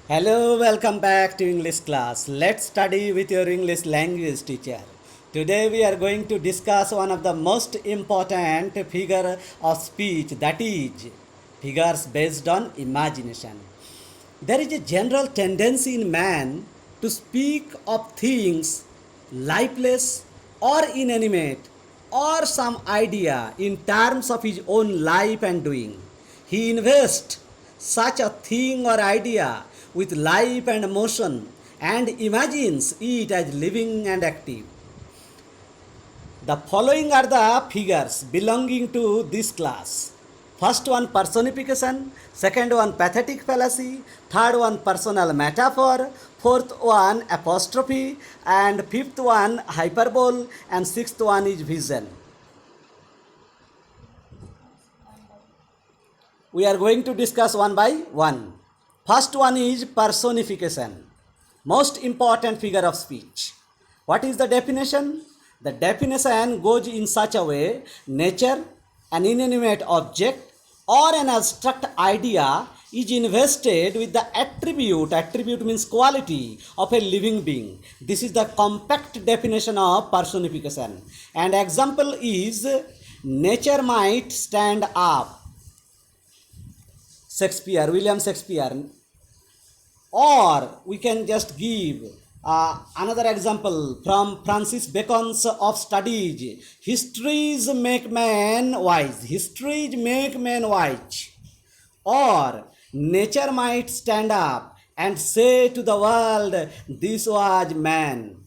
Hello, welcome back to English class. Let's study with your English language teacher. Today we are going to discuss one of the most important figure of speech, that is figures based on imagination. There is a general tendency in man to speak of things lifeless or inanimate or some idea in terms of his own life and doing. He invests such a thing or idea with life and motion and imagines it as living and active. The following are the figures belonging to this class. First one personification, second one pathetic fallacy, third one personal metaphor, fourth one apostrophe, and fifth one hyperbole, and sixth one is vision. We are going to discuss one by one. First one is personification, most important figure of speech. What is the definition? The definition goes in such a way: nature, an inanimate object, or an abstract idea is invested with the attribute means quality of a living being. This is the compact definition of personification. And example is nature might stand up. Shakespeare, William Shakespeare. Or we can just give another example from Francis Bacon's of studies. Histories make man wise. Histories make man wise. Or nature might stand up and say to the world, this was man.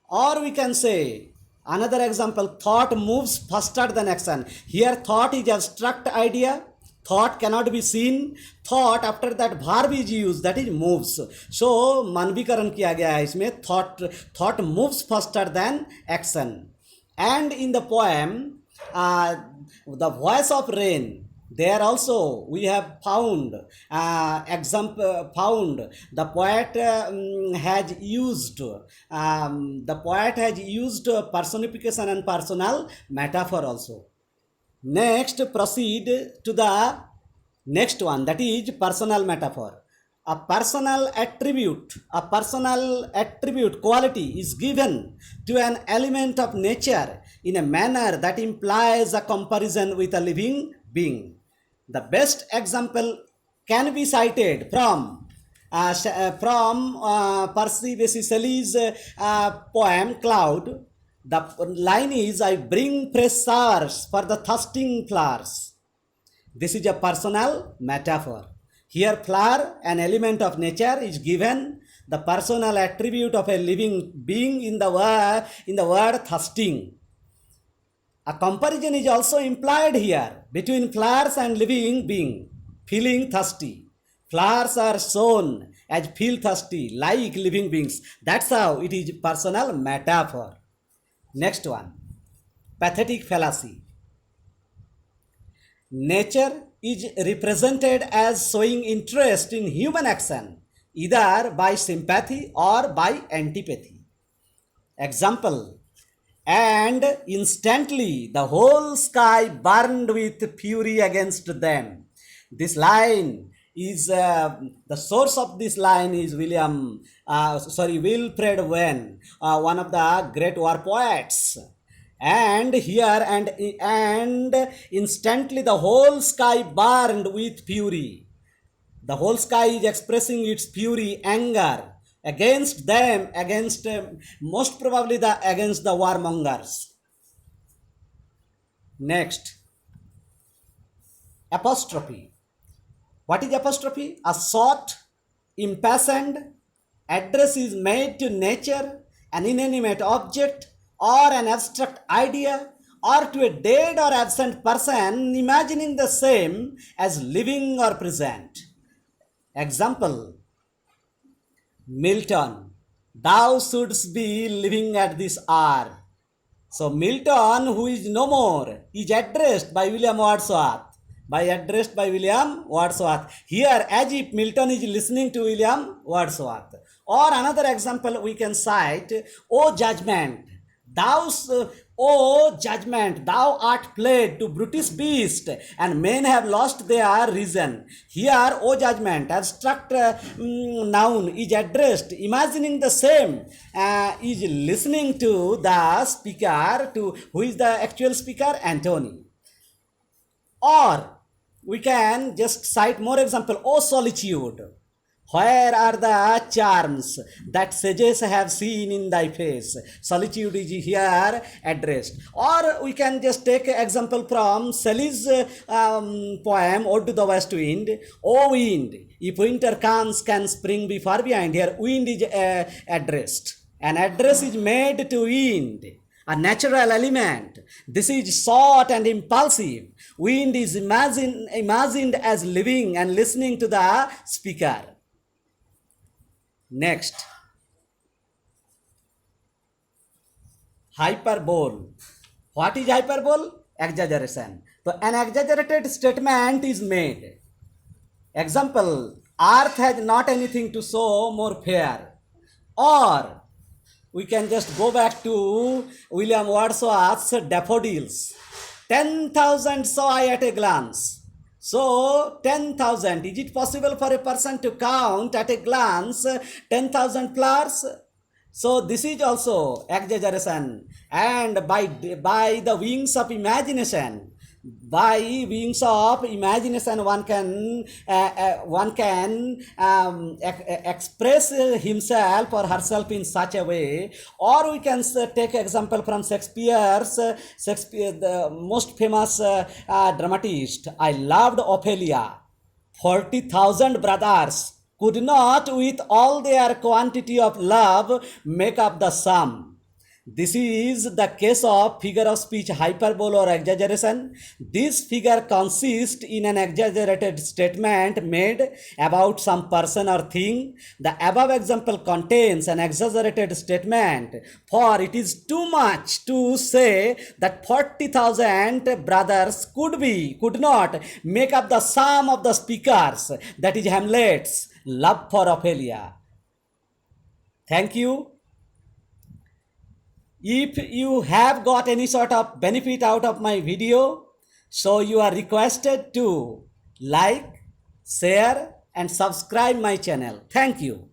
Or we can say, another example, thought moves faster than action. Here, thought is abstract idea. Thought cannot be seen. Thought after that verb is used, that is moves. So मानवीकरण किया गया है इसमें. Thought moves faster than action. And in the poem, the voice of rain, there also we have found the poet has used personification and personal metaphor also. Next, proceed to the next one, that is personal metaphor. A personal attribute quality is given to an element of nature in a manner that implies a comparison with a living being. The best example can be cited from Percy Bysshe Shelley's poem Cloud. The line is, I bring fresh showers for the thirsting flowers. This is a personal metaphor. Here, flower, an element of nature, is given the personal attribute of a living being in the word thirsting. A comparison is also implied here between flowers and living being, feeling thirsty. Flowers are shown as feel thirsty, like living beings. That's how it is personal metaphor. Next one, pathetic fallacy. Nature is represented as showing interest in human action, either by sympathy or by antipathy. Example, and instantly the whole sky burned with fury against them. This line is the source of this line is Wilfred Wren, one of the great war poets. And here and instantly the whole sky burned with fury. The whole sky is expressing its fury, anger against them, against most probably against the warmongers. Next, apostrophe. What is apostrophe? A short, impassioned address is made to nature, an inanimate object, or an abstract idea, or to a dead or absent person, imagining the same as living or present. Example, Milton, thou shouldst be living at this hour. So Milton, who is no more, is addressed by William Wordsworth. Here, as if Milton is listening to William Wordsworth. Or another example we can cite, O judgment, thou O judgment, thou art fled to brutish beast, and men have lost their reason. Here, O judgment, abstract noun is addressed, imagining the same, is listening to the speaker, to who is the actual speaker, Antony. Or we can just cite more example. O solitude, where are the charms that sages have seen in thy face? Solitude is here addressed. Or we can just take example from Shelley's poem Ode to the West Wind. O wind, if winter comes, can spring be far behind? Here wind is addressed. An address is made to wind, a natural element. This is short and impulsive. Wind is imagined as living and listening to the speaker. Next, hyperbole. What is hyperbole? Exaggeration. So an exaggerated statement is made. Example, earth has not anything to show more fair. Or we can just go back to William Wordsworth's Daffodils. 10,000 saw I at a glance. So 10,000, is it possible for a person to count at a glance 10,000 flowers? So this is also exaggeration, and by the wings of imagination, one can express himself or herself in such a way. Or we can take example from Shakespeare, the most famous dramatist. I loved Ophelia. 40,000 brothers could not, with all their quantity of love, make up the sum. This is the case of figure of speech hyperbole or exaggeration. This figure consists in an exaggerated statement made about some person or thing. The above example contains an exaggerated statement, for it is too much to say that 40,000 brothers could not make up the sum of the speakers, that is Hamlet's love for Ophelia. Thank you. If you have got any sort of benefit out of my video, so you are requested to like, share and subscribe my channel. Thank you.